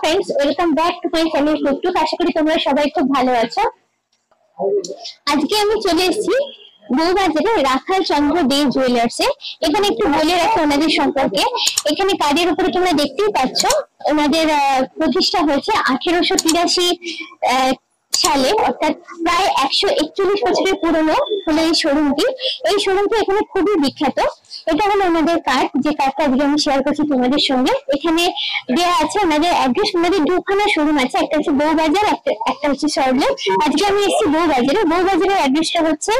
Friends welcome back to my channel টুকটুক। আশা করি তোমরা সবাই খুব ভালো আছো। আজকে আমি চলে এসেছি বউবাজারে রাখাল চন্দ্র দে জুয়েলার্সে। এখানে একটু বলে রাখি ওনাদের সম্পর্কে। এখানে কাজের উপরে তোমরা দেখতেই পাচ্ছ, ওনাদের প্রতিষ্ঠা হয়েছে 1883 সালে, অর্থাৎ প্রায় 141 বছরের পুরনো হলো এই শোরুমটি। এই শোরুমটি এখানে খুবই বিখ্যাত। এটা হলো ওনাদের কার্ড, যে কার্ডটা আজকে আমি শেয়ার করছি তোমাদের সঙ্গে। এখানে দেওয়া আছে ওনাদের অ্যাড্রেস। ওনাদের দুখানা শোরুম আছে, একটা হচ্ছে বউবাজার, একটা হচ্ছে সরলেক। আজকে আমি এসেছি বউবাজারে। বউবাজারের অ্যাড্রেসটা হচ্ছে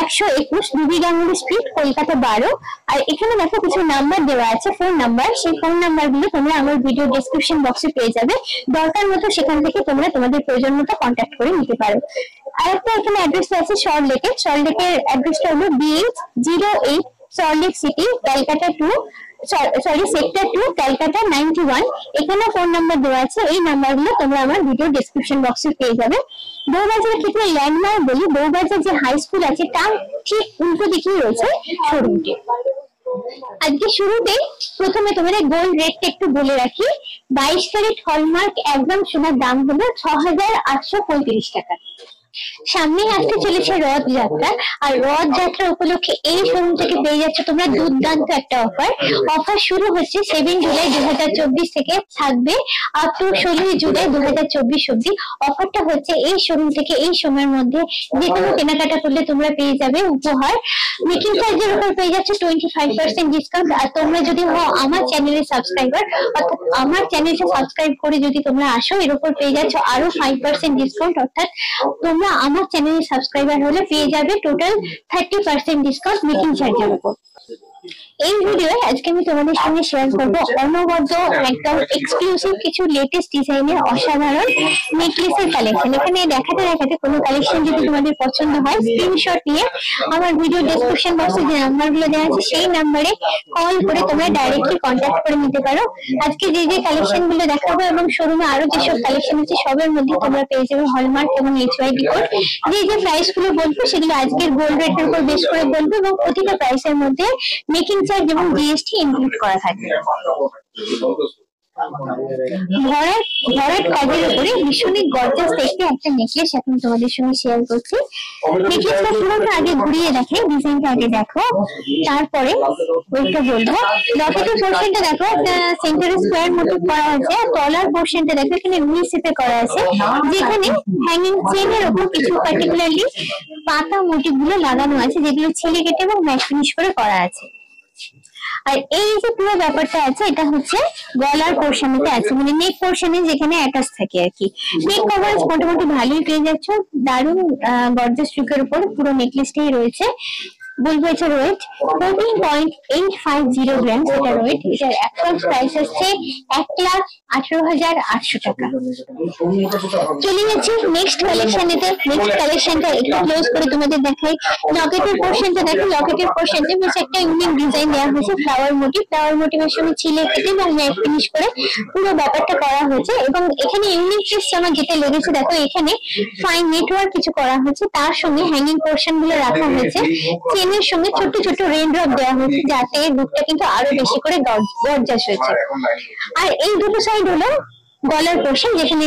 121 বিবি গাঙ্গুলি স্ট্রিট, কলকাতা 12। আর এখানে দেখো কিছু নাম্বার দেওয়া আছে, ফোন নাম্বার। সেই ফোন নাম্বার গুলো তোমরা আমার ভিডিও ডেসক্রিপশন বক্সে পেয়ে যাবে। দরকার মতো সেখান থেকে তোমরা তোমাদের প্রয়োজন মতো কন্ট্যাক্ট করে নিতে পারো। আর একটা এখানে অ্যাড্রেস আছে সরলেকের। সরলেকের অ্যাড্রেসটা হলো BH08 Saltlake city, Calcutta 2, sector 2, Calcutta 91। এখানে ফোন নাম্বার দেওয়া আছে। এই নাম্বারগুলো তোমরা আমার ভিডিও ডেসক্রিপশন বক্সে পেয়ে যাবে। বউবাজারের ক্ষেত্রে ল্যান্ডমার্ক বলি, বউবাজার যে হাই স্কুল আছে তার ঠিক উল্টো দিকেই রয়েছে শোরুমটি। আজকে শুরুতে প্রথমে তোমাদের গোল্ড রেটটা একটু বলে রাখি। 22 ক্যারেট হলমার্ক 1 গ্রাম সোনার দাম হলো 6835 টাকা। সামনে আসতে চলেছে রথযাত্রা, আর রথযাত্রা উপলক্ষে এই শোরুম থেকে পেয়ে যাচ্ছে তোমরা দুর্দান্ত একটা অফার শুরু হচ্ছে 7 জুলাই 2024 থেকে, থাকবে আপ টু 16 জুলাই 2024 অব্দি। অফারটা হচ্ছে এই শোরুম থেকে এই সময়ের মধ্যে যে কোনো কেনাকাটা করলে তোমরা পেয়ে যাবে উপহার। মেকিং চার্জের উপর পেয়ে যাচ্ছে 25% ডিসকাউন্ট। আর তোমরা যদি হও আমার চ্যানেলের সাবস্ক্রাইবার, অর্থাৎ আমার চ্যানেলটা সাবস্ক্রাইব করে যদি তোমরা আসো, এর উপর পেয়ে যাচ্ছ আরো 5% ডিসকাউন্ট। অর্থাৎ তোমরা আমার চ্যানেলের সাবস্ক্রাইবার হলে পেয়ে যাবে টোটাল 30% ডিসকাউন্ট মেকিং চার্জের উপর। এই ভিডিওয়ে আজকে আমি তোমাদের সঙ্গে শেয়ার করব অনবদ্য একদম এক্সক্লুসিভ কিছু লেটেস্ট ডিজাইনের অসাধারণ নেকলেসের কালেকশন। এখানে দেখাতে দেখাতে কোনো কালেকশন যদি তোমাদের পছন্দ হয়, স্ক্রিনশট নিয়ে আমার ভিডিও ডেসক্রিপশন বক্সে যে নাম্বারগুলো দেওয়া আছে সেই নাম্বারে কল করে তোমরা ডাইরেক্টলি কন্ট্যাক্ট করে নিতে পারো। আজকে যে যে কালেকশন গুলো দেখাবো এবং শোরুমে আরো যেসব কালেকশন আছে সবের মধ্যে তোমরা পেয়ে যাবে হলমার্ক এবং HYD কোড। যে যে প্রাইস গুলো বলবো সেগুলো আজকের গোল্ড রেটের উপর বেস করে বলবো, এবং প্রতিটা প্রাইসের মধ্যে মেকিং চার্জ এবং জিএসটি ইনক্লুড করা থাকবে। ভরাট কাজের উপরে ভীষণই গর্জাস দেখতে একটা নেকলেস এখন তোমাদের সঙ্গে শেয়ার করছি। নেকলেসটা পুরোটা আগে ঘুরিয়ে দেখে, ডিজাইনটা আগে দেখো, তারপরে ওইটা বলবো। লকেটের পোর্শনটা দেখো, একটা সেন্টার স্কোয়ার মতো করা আছে। আর তলার পোর্শনটা দেখো, এখানে ভি শেপে করা আছে, যেখানে হ্যাঙ্গিং চেইনের উপর কিছু পার্টিকুলারলি পাতা মোটিভ গুলো লাগানো আছে, যেগুলো ছেলে কেটে এবং ম্যাট ফিনিশ করে করা আছে। আর এই যে পুরো ব্যাপারটা আছে, এটা হচ্ছে গলার পোর্শনেতে আছে, মানে নেক পোর্শনে যেখানে অ্যাটাচ থাকে আর কি। নেক কভারেজ মোটামুটি ভালোই পেয়ে যাচ্ছ। দারুণ গর্জাস লুকের উপর পুরো নেকলেসটাই রয়েছে। বলবো এটা ওয়েট 14.850 গ্রাম। এটা ওয়েট, এটার অ্যাপ্রক্স প্রাইস হচ্ছে 1,18,800 টাকা। চলে যাচ্ছি নেক্সট কালেকশনেতে। নেক্সট কালেকশনটা একটু ক্লোজ করে তোমাদের দেখাই। লকেটের পোর্শনটা দেখো, লকেটের পোর্শনটা বেশ একটা ইউনিক ডিজাইন দেওয়া হয়েছে, ফ্লাওয়ার মোটিভ। ফ্লাওয়ার মোটিভের সঙ্গে ছিলে কেটে এবং ম্যাট ফিনিশ করে পুরো ব্যাপারটা করা হয়েছে। এবং এখানে ইউনিক পিস আমার যেটা লেগেছে, দেখো এখানে ফাইন নেটওয়ার্ক কিছু করা হয়েছে, তার সঙ্গে হ্যাঙ্গিং পোর্শন গুলো রাখা হয়েছে। চেনের সঙ্গে ছোট ছোট রেন ড্রপ দেওয়া হয়েছে, যাতে লুকটা কিন্তু আরো বেশি করে গর্জাস হয়েছে। আর এই দুটো সাইড হলো গলার পোর্শন, যেখানে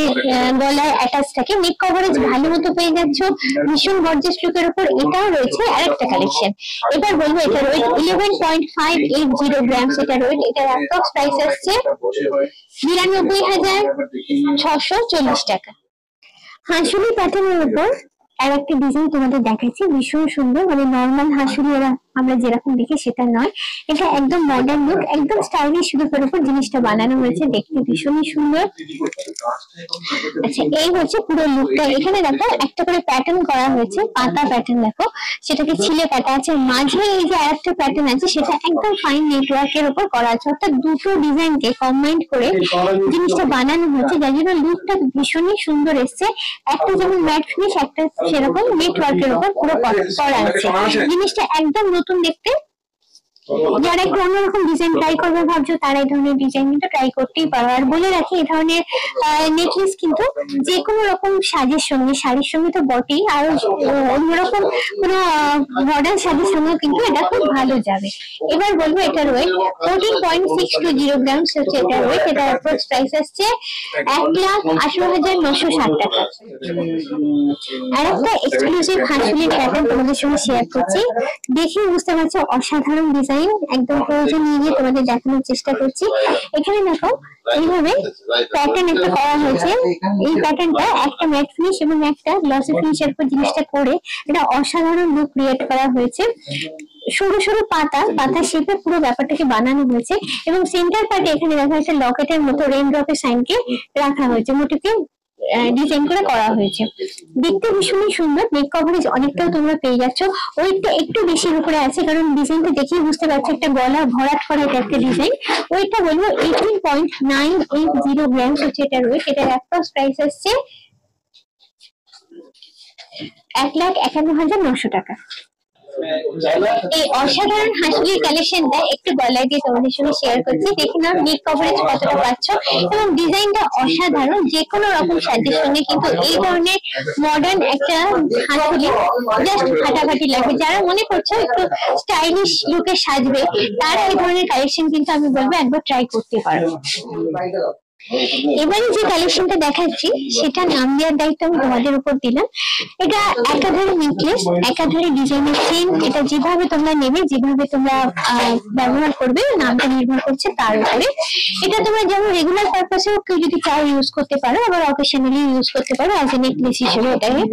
গলায় অ্যাটাচ থাকে। নেক কভারেজ ভালো মতো পেয়ে যাচ্ছ, ভীষণ গর্জাস লুকের উপর। এটাও রয়েছে আরেকটা কালেকশন। এবার বলবো এটা ওয়েট 11.580 গ্রাম। এটা ওয়েট, এটার অ্যাপ্রক্স প্রাইস আসছে 99,640 টাকা। হাঁসুলি প্যাটার্নের উপর আর একটা ডিজাইন তোমাদের দেখাচ্ছি, ভীষণ সুন্দর। মানে নর্মাল হাঁসুলি আমরা যেরকম দেখি সেটা নয়, এটা একদম মডার্ন লুক, একদম স্টাইলিশ লুকের উপর জিনিসটা বানানো হয়েছে, দেখতে ভীষণই সুন্দর। আচ্ছা, এই হচ্ছে পুরো লুকটা। এখানে দেখো একটা করে প্যাটার্ন করা হয়েছে, পাতা প্যাটার্ন দেখো, সেটাকে ছিলে কাটা আছে। মাঝে এই যে আরেকটা প্যাটার্ন আছে, সেটা একদম ফাইন নেটওয়ার্কের উপর করা আছে। অর্থাৎ দুটো ডিজাইনকে কম্বাইন্ড করে জিনিসটা বানানো হয়েছে, যার জন্য লুকটা ভীষণই সুন্দর এসছে। একটা যেমন ম্যাট ফিনিশ, একটা সেরকম নেটওয়ার্কের উপর পুরো করা আছে। জিনিসটা একদম নতুন দেখতে, যারা একটু অন্যরকম ডিজাইন ট্রাই করবে ভাবছো তারা এই ধরনের ডিজাইন কিন্তু ট্রাই করতেই পারো। আর বলে রাখি এই ধরনের নেকলেস কিন্তু যে কোনো রকম সাজের সঙ্গে, শাড়ির সঙ্গে তো বটেই, আর অন্যরকম কোনো মডার্ন সাজের সঙ্গেও কিন্তু এটা খুব ভালো যাবে। এবার বলবো এটার ওয়েট 14.620 গ্রামস হচ্ছে এটার ওয়েট। এটা অ্যাপ্রক্স প্রাইস আসছে 1,18,960 টাকা। আর একটা এক্সক্লুসিভ হাসুলির প্যাটার্ন তোমাদের সঙ্গে শেয়ার করছি, দেখে বুঝতে পারছো অসাধারণ ডিজাইন, একদম প্রয়োজন নিয়ে তোমাদের দেখানোর চেষ্টা করছি। এখানে দেখো এইভাবে প্যাটার্ন একটা করা হয়েছে, এই প্যাটার্নটা একটা ম্যাট ফিনিশ এবং একটা গ্লসি ফিনিশের উপর জিনিসটা করে এটা অসাধারণ লুক ক্রিয়েট করা হয়েছে। সরু সরু পাতা শেপে পুরো ব্যাপারটাকে বানানো হয়েছে এবং সেন্টার পার্টে এখানে দেখা যাচ্ছে লকেটের মতো রেইন ড্রপের সাইনকে রাখা হয়েছে, মোটিভকে ডিজাইন করে করা হয়েছে। দেখতে ভীষণই সুন্দর। নেক কভারেজ অনেকটাও তোমরা পেয়ে যাচ্ছ, ওইটা একটু বেশির উপরে আছে কারণ ডিজাইনটা দেখেই বুঝতে পারছো একটা গলা ভরাট করা এটা একটা ডিজাইন। ওইটা বলবো 18.980 গ্রামস হচ্ছে এটার ওয়েট। এটার অ্যাপ্রক্স প্রাইস আসছে 1,51,900 টাকা। এই অসাধারণ হাসুলির কালেকশনটা একটু গলায় দিয়ে তোমাদের সঙ্গে শেয়ার করছি, দেখে নাও নেক কভারেজ কতটা পাচ্ছ এবং ডিজাইনটা অসাধারণ। যে কোনো রকম সাজের সঙ্গে কিন্তু এই ধরনের মডার্ন একটা হাসুলি জাস্ট ফাটাফাটি লাগবে। যারা মনে করছো একটু স্টাইলিশ লুকে সাজবে তারা এই ধরনের কালেকশন কিন্তু আমি বলবো একবার ট্রাই করতে পারো। এবারে যে কালেকশনটা দেখাচ্ছি সেটা নাম দেওয়ার দায়িত্ব আমি তোমাদের উপর দিলাম। এটা একাধারে নেকলেস, একাধারে ডিজাইনের চেন, এটা যেভাবে তোমরা নেবে, যেভাবে তোমরা ব্যবহার করবে নামটা নির্ভর করছে তার উপরে। এটা তোমরা যেমন রেগুলার পারপাসেও কেউ যদি চাও ইউজ করতে পারো, আবার অকেশনালি ইউজ করতে পারো অ্যাজ এ নেকলেস হিসেবে। এটাকে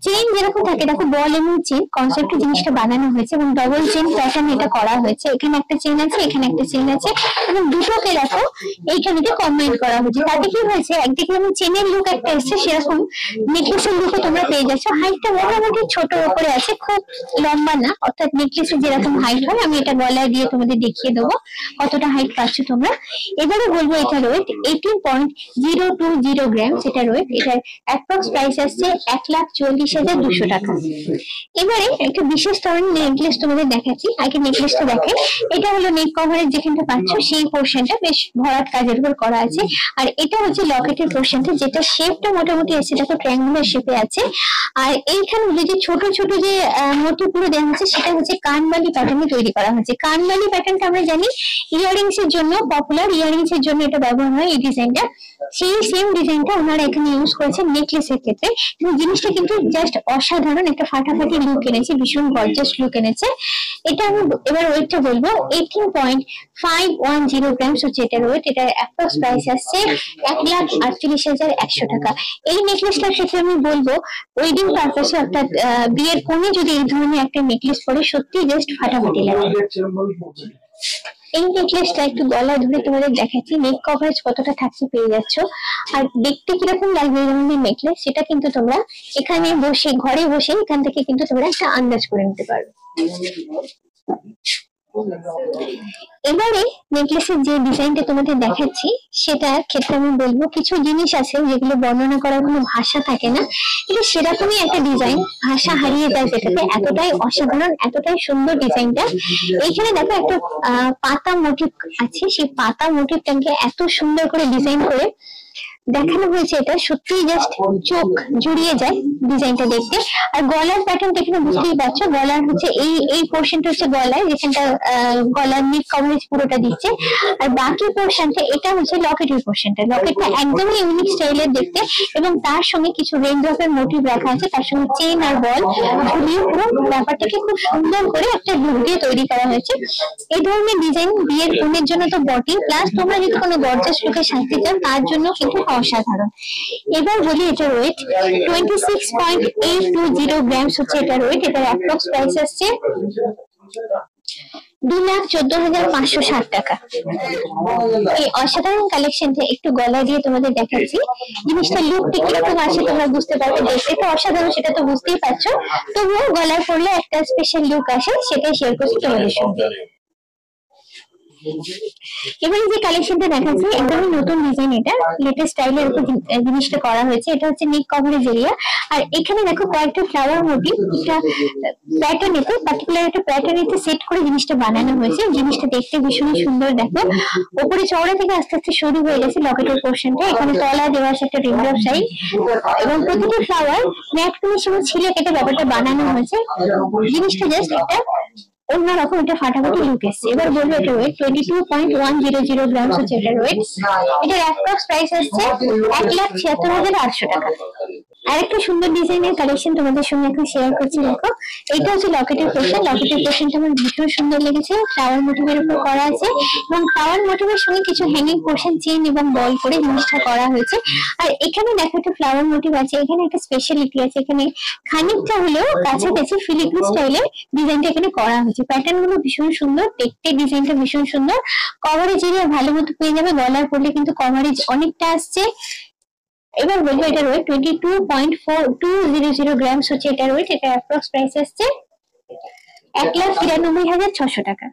চেন যেরকম থাকে দেখো, বল এবং চেন কনসেপ্টে জিনিসটা বানানো হয়েছে এবং ডবল চেন প্যাটার্ন এটা করা হয়েছে। এখানে একটা চেন আছে, এখানে একটা চেন আছে এবং দুটোকে দেখো এইখানে কম্বাইন করা হয়েছে। তাতে কি হয়েছে, একদিকে যেমন চেনের লুক একটা এসছে সেরকম নেকলেসের লুকও তোমরা পেয়ে যাচ্ছ। হাইটটা মোটামুটি ছোট উপরে আছে, খুব লম্বা না, অর্থাৎ নেকলেসের যেরকম হাইট হয় আমি এটা গলায় দিয়ে তোমাদের দেখিয়ে দেবো কতটা হাইট পাচ্ছ তোমরা। এবারে বলবো এটা ওয়েট 18.020 গ্রামস এটা ওয়েট। এটার অ্যাপ্রক্স প্রাইস আসছে 1,44,200 টাকা। এবারে একটা বিশেষ ধরনের নেকলেস তোমাদের দেখাচ্ছি। আগে নেকলেসটা দেখাই। এটা হলো নেক কভারের যেখানটা পাচ্ছ সেই পোর্শনটা বেশ ভরাট কাজের উপর করা আছে, আর এটা হচ্ছে লকেটের পোর্শনটা যেটা শেপটা মোটামুটি আছে দেখো ট্রায়াঙ্গুলার শেপে আছে। আর এইখানে যে ছোট ছোট যে মোটিভ গুলো দেওয়া হচ্ছে সেটা হচ্ছে কানবালি প্যাটার্নে তৈরি করা হয়েছে। কানবালি প্যাটার্নটা আমরা জানি ইয়ারিংস এর জন্য পপুলার, ইয়ারিংস এর জন্য এটা ব্যবহার হয় এই ডিজাইনটা। সেই সেম ডিজাইনটা ওনারা এখানে ইউজ করেছেন নেকলেসের ক্ষেত্রে এবং জিনিসটা কিন্তু জাস্ট অসাধারণ একটা ফাটাফাটি লুক এনেছে, ভীষণ গর্জাস লুক এনেছে। এটা আমি এবার ওয়েটটা বলবো 18.510 গ্রামস হচ্ছে এটার ওয়েট। এটার অ্যাপ্রক্স প্রাইস আসছে 1,48,100 টাকা। এই নেকলেসটার ক্ষেত্রে আমি বলবো ওয়েডিং পারপাসে অর্থাৎ বিয়ের কোণে যদি এই ধরনের একটা নেকলেস পরে সত্যি জাস্ট ফাটাফাটি লাগে। এই নেকলেসটা একটু গলা ধরে তোমাদের দেখাচ্ছি, নেক কভারেজ কতটা থাকছে পেয়ে যাচ্ছ আর দেখতে কিরকম লাগবে এই ধরনের নেকলেস সেটা কিন্তু তোমরা এখানে বসে ঘরে বসে এখান থেকে কিন্তু তোমরা একটা আন্দাজ করে নিতে পারবে। এবারে নেকলেসের যে ডিজাইনটা তোমাদের দেখাচ্ছি সেটার ক্ষেত্রে আমি বলবো কিছু জিনিস আছে যেগুলো বর্ণনা করার কোনো ভাষা থাকে না। এটা সেরকমই একটা ডিজাইন, ভাষা হারিয়ে যায় যেটাতে, এতটাই অসাধারণ, এতটাই সুন্দর ডিজাইনটা। এইখানে দেখো একটা পাতা মোটিভ আছে, সেই পাতা মোটিভটাকে এত সুন্দর করে ডিজাইন করে দেখানো হয়েছে, এটা সত্যি জাস্ট চোখ জুড়িয়ে যায় ডিজাইনটা দেখতে। আর গলার প্যাটার্নটা এখানে বুঝতেই পারছো, গলার হচ্ছে এই পোর্শনটা হচ্ছে গলায়, যেখানটা গলার নেক কভারেজ পুরোটা দিচ্ছে, আর বাকি পোর্শনটা এটা হচ্ছে লকেটের পোর্শনটা। লকেটটা একদমই ইউনিক স্টাইলের দেখতে এবং তার সঙ্গে কিছু রেইনড্রপের মোটিভ রাখা আছে, তার সঙ্গে চেন আর বল ঝুলিয়ে পুরো ব্যাপারটাকে খুব সুন্দর করে একটা লুক দিয়ে তৈরি করা হয়েছে। এই ধরনের ডিজাইন বিয়ের কোণের জন্য তো বটেই, প্লাস তোমরা যদি কোনো গর্জাস লুকে সাজতে চাও তার জন্য কিন্তু অসাধারণ। এবার বলি এটার ওয়েট 26.820 গ্রামস হচ্ছে এটার ওয়েট। এটার অ্যাপ্রক্স প্রাইস আসছে 2,14,560 টাকা। এই অসাধারণ কালেকশনটা একটু গলা দিয়ে তোমাদের দেখাচ্ছি, জিনিসটা লুকটা কিরকম আছে তোমরা বুঝতে পারবে। দেখতে তো অসাধারণ সেটা তো বুঝতেই পারছো, তবুও গলায় পড়লে একটা স্পেশাল লুক আসে, সেটাই শেয়ার করছি তোমাদের সঙ্গে। এবারে যে কালেকশনটা দেখাচ্ছি একদমই নতুন ডিজাইন, এটা লেটেস্ট স্টাইলের উপর জিনিসটা করা হয়েছে। এটা হচ্ছে নেক কভারেজ এরিয়া, আর এখানে দেখো কয়েকটা ফ্লাওয়ার মোটিভ এটা প্যাটার্নেতে পার্টিকুলার একটা প্যাটার্নেতে সেট করে জিনিসটা বানানো হয়েছে। জিনিসটা দেখতে ভীষণই সুন্দর। দেখো উপরে চওড়া থেকে আস্তে আস্তে সরু হয়ে গেছে লকেটের পোর্শনটা। এখানে তলা দেওয়া আছে একটা রিং অফ সাইড, এবং প্রতিটি ফ্লাওয়ার ম্যাট ফিনিশ এবং ছিলে কেটে ব্যাপারটা বানানো হয়েছে। জিনিসটা জাস্ট একটা অন্যরকম, এটা ফাটাফাটি লুক এসছে। এবার বলবো এটা ওয়েট 22.100 গ্রামস হচ্ছে এটা ওয়েট। এটার অ্যাপ্রক্স প্রাইস আসছে 1,76,800 টাকা। আরেকটা সুন্দর ডিজাইনের কালেকশন তোমাদের সঙ্গে এখন শেয়ার করছি। দেখো এটা হচ্ছে লকেটের পোর্শন। লকেটের পোর্শনটা আমার ভীষণ সুন্দর লেগেছে, ফ্লাওয়ার মোটিভের উপর করা আছে, এবং ফ্লাওয়ার মোটিভের সঙ্গে কিছু হ্যাঙ্গিং পোর্শন চেন এবং বল করে জিনিসটা করা হয়েছে। আর এখানে দেখো একটা ফ্লাওয়ার মোটিভ আছে, এখানে একটা স্পেশালিটি আছে, এখানে খানিকটা হলেও কাছাকাছি ফিলিগ্রি স্টাইলের ডিজাইনটা এখানে করা হয়েছে। প্যাটার্ন গুলো ভীষণ সুন্দর দেখতে, ডিজাইনটা ভীষণ সুন্দর। কভারেজ এরিয়া ভালো মতো পেয়ে যাবে, গলার পড়লে কিন্তু কভারেজ অনেকটা আসছে। এবার বলবো এটার ওয়েট 22.4200 গ্রামস হচ্ছে এটার ওয়েট। এটা অ্যাপ্রক্স প্রাইস আসছে 1,93,600 টাকা।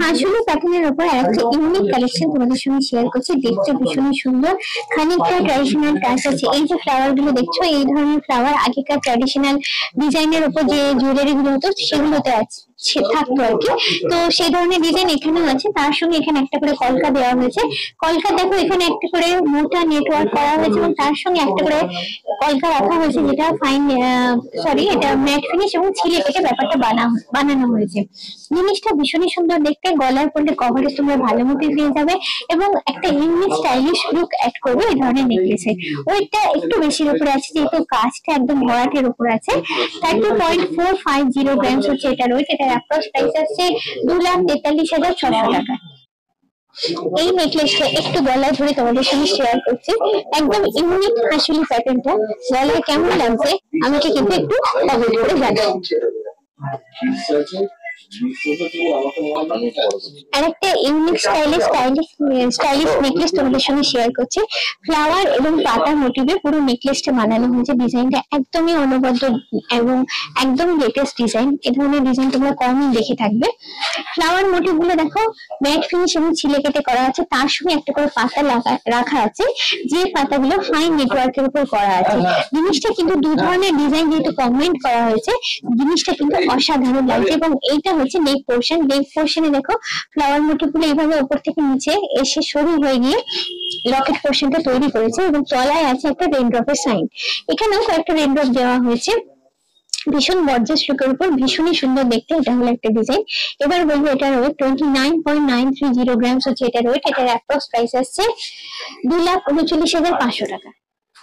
আসলে প্যাটার্নের উপর আরেকটা ইউনিক কালেকশন তোমাদের সঙ্গে শেয়ার করছি, দেখতে ভীষণই সুন্দর, খানিকটা ট্র্যাডিশনাল টাচ আছে। এই যে ফ্লাওয়ার গুলো দেখছো, এই ধরনের ফ্লাওয়ার আগেকার ট্র্যাডিশনাল ডিজাইনের উপর যে জুয়েলারি গুলো হতো সেগুলোতে আছে থাকতো আর কি। তো সেই ধরনের ডিজাইন এখানেও আছে, তার সঙ্গে এখানে একটা করে কলকা দেওয়া হয়েছে। কলকা দেখো এখানে একটা করে মোটা নেটওয়ার্ক করা হয়েছে, এবং তার সঙ্গে একটা করে কলকা রাখা হয়েছে, যেটা ফাইন এটা ম্যাট ফিনিশ এবং ছিলে কেটে ব্যাপারটা বানানো হয়েছে। জিনিসটা ভীষণই সুন্দর দেখতে, গলার পড়লে কভারে তোমরা ভালো মতো পেয়ে যাবে, এবং একটা ইউনিক স্টাইলিশ লুক অ্যাড করবে এই ধরনের নেকলেসে। ওইটা একটু বেশির উপরে আছে, যেহেতু কাজটা একদম ভরাটের উপর আছে। 30.450 গ্রামস হচ্ছে এটার ওয়েট। এটার অ্যাপ্রক্স প্রাইস আছে 2,43,600 টাকা। এই নেকলেসটা একটু গলায় ধরে তোমাদের সঙ্গে শেয়ার করছি, একদম ইউনিক আসলে প্যাটার্নটা। গলায় কেমন লাগছে আমাকে কিন্তু একটু কমেন্ট করে জানাও। আরেকটা ইউনিক স্টাইলিশ নেকলেস তোমাদের সঙ্গে শেয়ার করছি। ফ্লাওয়ার এবং পাতা মোটিভে পুরো নেকলেসটা বানানো হয়েছে। ডিজাইনটা একদমই অনবদ্য এবং একদম লেটেস্ট ডিজাইন। এ ধরনের ডিজাইন তোমরা কমই দেখে থাকবে। ফ্লাওয়ার মোটিভ গুলো দেখো ম্যাট ফিনিশ এবং ছিলে কেটে করা আছে, তার সঙ্গে একটা করে পাতা রাখা আছে, যে পাতাগুলো ফাইন নেটওয়ার্কের উপর করা আছে। জিনিসটা কিন্তু দু ধরনের ডিজাইন যেহেতু কম্বাইন্ড করা হয়েছে, জিনিসটা কিন্তু অসাধারণ লাগছে। এবং এইটা হচ্ছে নেক পোর্শন। নেক পোর্শনে দেখো ফ্লাওয়ার মোটিভ গুলো এইভাবে উপর থেকে নিচে এসে সরু হয়ে গিয়ে লকেট পোর্শনটা তৈরি করেছে, এবং তলায় আছে একটা রেইনড্রপের সাইন। এখানেও কয়েকটা রেইনড্রপ দেওয়া হয়েছে, ভীষণ গর্জিয়াস লুকের উপর, ভীষণই সুন্দর দেখতে। এটা হলো একটা ডিজাইন। এবার বলবো এটার ওয়েট 29.930 গ্রামস হচ্ছে এটার ওয়েট। এটার অ্যাপ্রক্স প্রাইস আসছে 2,39,500 টাকা।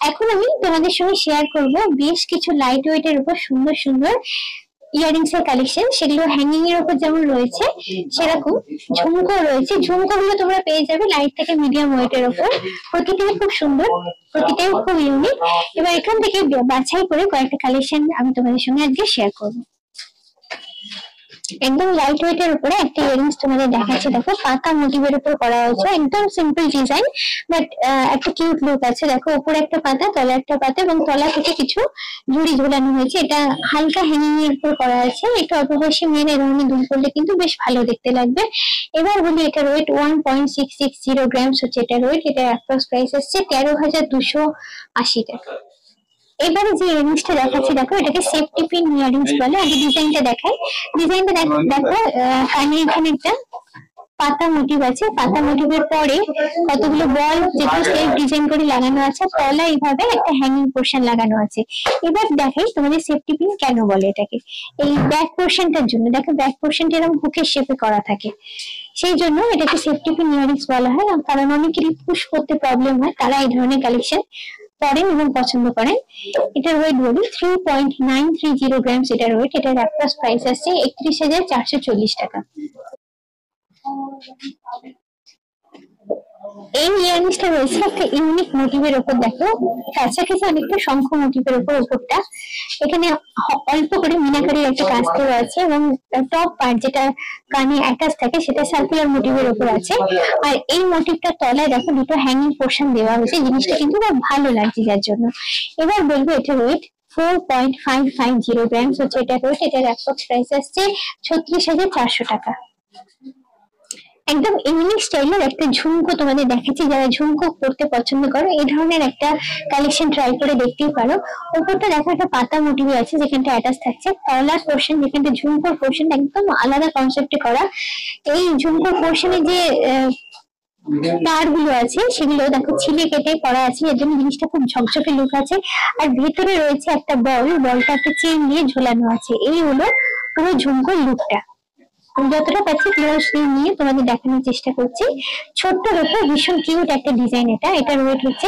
এখন আমি তোমাদের সঙ্গে শেয়ার করব বেশ কিছু লাইট ওয়েটের উপর সুন্দর সুন্দর ইয়ারিংস এর কালেকশন। সেগুলো হ্যাঙ্গিং এর উপর যেমন রয়েছে, সেরকম ঝুমকো রয়েছে। ঝুমকো গুলো তোমরা পেয়ে যাবে লাইট থেকে মিডিয়াম ওয়েটের উপর। প্রতিটাই খুব সুন্দর, প্রতিটাই খুব ইউনিক। এবার এখান থেকে বাছাই করে কয়েকটা কালেকশন আমি তোমাদের সঙ্গে আজকে শেয়ার করবো। একদম লাইট ওয়েটের উপরে একটা ইয়ারিংস তোমাদের দেখাচ্ছি। দেখো পাতা মোটিভের উপর করা হয়েছে, একদম সিম্পল ডিজাইন, বাট একটা কিউট লুক আছে। দেখো উপরে একটা পাতা, তলা একটা পাতা, এবং তলা থেকে কিছু ঝুড়ি ঝুলানো হয়েছে। এটা হালকা হ্যাঙ্গিং এর উপর করা আছে। একটু অল্প বয়সী মেয়েরা এই ধরনের দুল করলে কিন্তু বেশ ভালো দেখতে লাগবে। এবার বলি এটার ওয়েট 1.660 গ্রামস হচ্ছে এটার ওয়েট। এটা অ্যাপ্রক্স প্রাইস আসছে 13,280 টাকা। এবারে যে ইয়ারিংসটা দেখাচ্ছি, দেখো এটাকে সেফটি পিন ইয়ারিংস বলে। আগে ডিজাইনটা দেখাই। ডিজাইনটা দেখো কানে এখানে একটা পাতা মোটিভ আছে, পাতা মোটিভের পরে কতগুলো বল যেগুলো সেফ ডিজাইন করে লাগানো আছে, তলা এইভাবে একটা হ্যাঙ্গিং পোর্শন লাগানো আছে। এবার দেখাই তোমাদের সেফটি পিন কেন বলে এটাকে। এই ব্যাক পোর্শনটার জন্য, দেখো ব্যাক পোর্শনটা এরকম হুকের শেপে করা থাকে, সেই জন্য এটাকে সেফটি পিন ইয়ারিংস বলা হয়। কারণ অনেকেরই পুশ করতে প্রবলেম হয়, তারা এই ধরনের কালেকশন পরেন এবং পছন্দ করেন। এটার ওয়েট বলি 3.930 গ্রামস এটার ওয়েট। এটার অ্যাপ্রক্স প্রাইস আছে 31,440 টাকা। এই ইয়ারিংসটা রয়েছে একটা ইউনিক মোটিভের উপর। দেখো কাছাকাছি অনেকটা শঙ্খ মোটিভের উপর উপরটা। এখানে অল্প করে মিনাকারির একটা কাজ দেওয়া আছে, এবং টপ পার্ট যেটা কানে অ্যাটাচ থাকে সেটা সার্কুলার মোটিভের উপর আছে। আর এই মোটিভটা তলায় দেখো দুটো হ্যাঙ্গিং পোর্শন দেওয়া হয়েছে। জিনিসটা কিন্তু খুব ভালো লাগছে যার জন্য। এবার বলবো এটার ওয়েট 4.550 গ্রামস হচ্ছে এটার ওয়েট। এটার অ্যাপ্রক্স প্রাইস আসছে 36,400 টাকা। একদম ইউনিক স্টাইলের একটা ঝুমকো তোমাদের দেখাচ্ছি। যারা ঝুমকো পড়তে পছন্দ করো এই ধরনের একটা কালেকশন ট্রাই করে দেখতেই পারো। উপরটা দেখো একটা পাতা মোটিভ আছে যেখানটা অ্যাটাচ থাকছে, তলার পোর্শন যেখানটা ঝুমকোর পোর্শন একদম আলাদা কনসেপ্টে করা। এই ঝুমকোর পোর্শনে যে তার গুলো আছে সেগুলো দেখো ছিলে কেটে করা আছে, এর জন্য জিনিসটা খুব ঝকঝকে লুক আছে। আর ভেতরে রয়েছে একটা বল, বলটা একটা চেন দিয়ে ঝোলানো আছে। এই হলো পুরো ঝুমকোর লুকটা। আমি যতটা পাচ্ছি ক্লোজ নিয়ে তোমাদের দেখানোর চেষ্টা করছি। ছোট্ট দেখো ভীষণ কিউট একটা ডিজাইন। এটার ওয়েট হচ্ছে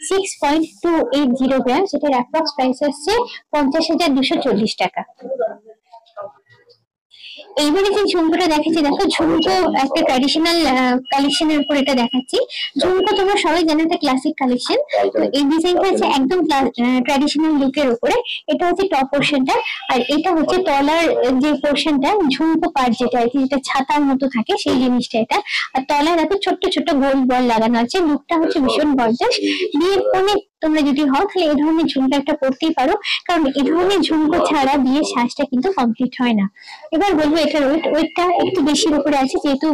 6.280 গ্রাম, এটার অ্যাপ্রক্স প্রাইস হচ্ছে 50,240 টাকা। এইবারে যে ঝুমকোটা দেখাচ্ছি দেখো, ঝুমকো একটা ট্র্যাডিশনাল কালেকশনের উপর এটা দেখাচ্ছি। ঝুমকো তোমরা সবাই জানো এটা ক্লাসিক কালেকশন, তো এই ডিজাইনটা হচ্ছে একদম ট্র্যাডিশনাল লুকের উপরে। এটা হচ্ছে টপ পোর্শনটা, আর এটা হচ্ছে তলার যে পোর্শনটা ঝুমকো পার্ট যেটা আর কি, যেটা ছাতার মতো থাকে সেই জিনিসটা এটা। আর তলায় দেখো ছোট্ট ছোট্ট গোল বল লাগানো আছে। লুকটা হচ্ছে ভীষণ গর্জাস। বিয়ের কোণে তোমরা যদি হও তাহলে এই ধরনের ঝুমকা একটা পড়তেই পারো, কারণ এই ধরনের ঝুমকো ছাড়া বিয়ের সাজটা কিন্তু কমপ্লিট হয় না। এবার বলবো এটার ওয়েটটা একটু বেশির উপরে আছে, যেহেতু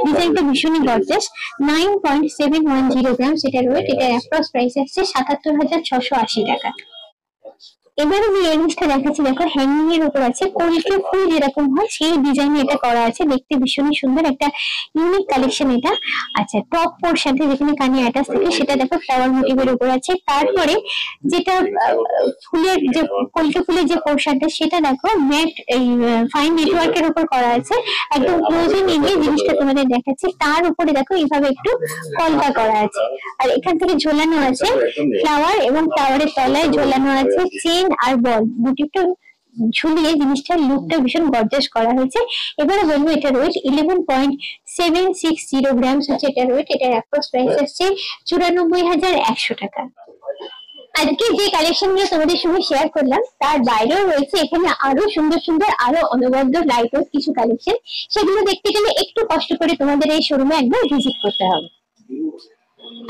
ডিজাইনটা ভীষণই গর্জাস। 9.710 গ্রাম এটার ওয়েট। এটার অ্যাপ্রক্স প্রাইস আসছে 77,680 টাকা। এবারে যে ইয়াররিংসটা দেখাচ্ছি দেখো, হ্যাঙ্গিং এর উপর আছে, কলকে ফুল যেরকম হয় সেই ডিজাইনে এটা করা আছে। দেখতে ভীষণই সুন্দর একটা ইউনিক কালেকশন এটা। আচ্ছা, টপ পোর্শনটা যেখানে কানে অ্যাটাচ থাকে সেটা দেখো ফ্লাওয়ার মোটিভের উপর আছে। তারপরে যেটা ফুলের যে কলকে ফুলের যে পোর্শনটা সেটা দেখো ম্যাট এই ফাইন নেটওয়ার্কের উপর করা আছে। একদম ক্লোজে নিয়ে জিনিসটা তোমাদের দেখাচ্ছি। তার উপরে দেখো এইভাবে একটু কলকা করা আছে, আর এখান থেকে ঝোলানো আছে ফ্লাওয়ার, এবং ফ্লাওয়ারের তলায় ঝোলানো আছে চেন আর বল। মোটিভটা ঝুলিয়ে জিনিসটার লুকটা ভীষণ গর্জাস করা হয়েছে। এবারে বলবো এটার ওয়েট 11.760 গ্রাম হচ্ছে এটার ওয়েট। এটার অ্যাপ্রক্স প্রাইস আসছে 94,100 টাকা। আজকে যে কালেকশন গুলো তোমাদের সঙ্গে শেয়ার করলাম তার বাইরেও রয়েছে এখানে আরো সুন্দর সুন্দর আরো অনবদ্য লাইট কিছু কালেকশন। সেগুলো দেখতে গেলে একটু কষ্ট করে তোমাদের এই শোরুমে একবার ভিজিট করতে হবে।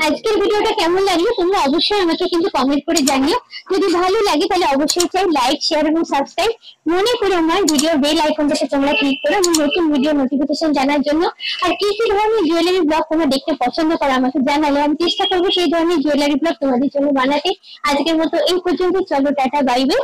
আজকের ভিডিওটা কেমন লাগলো তোমরা অবশ্যই আমাকে কিন্তু কমেন্ট করে জানিও। যদি ভালো লাগে তাহলে অবশ্যই চাই লাইক, শেয়ার এবং সাবস্ক্রাইব। মনে করে আমার ভিডিও বেল আইকনটাতে তোমরা ক্লিক করো আমার নতুন ভিডিও নোটিফিকেশন জানার জন্য। আর কি কি ধরনের জুয়েলারি ব্লগ তোমরা দেখতে পছন্দ করো আমাকে জানালে আমি চেষ্টা করবো সেই ধরনের জুয়েলারি ব্লগ তোমাদের জন্য বানাতে। আজকের মতো এই পর্যন্ত, চলো টাটা, বাই বাই।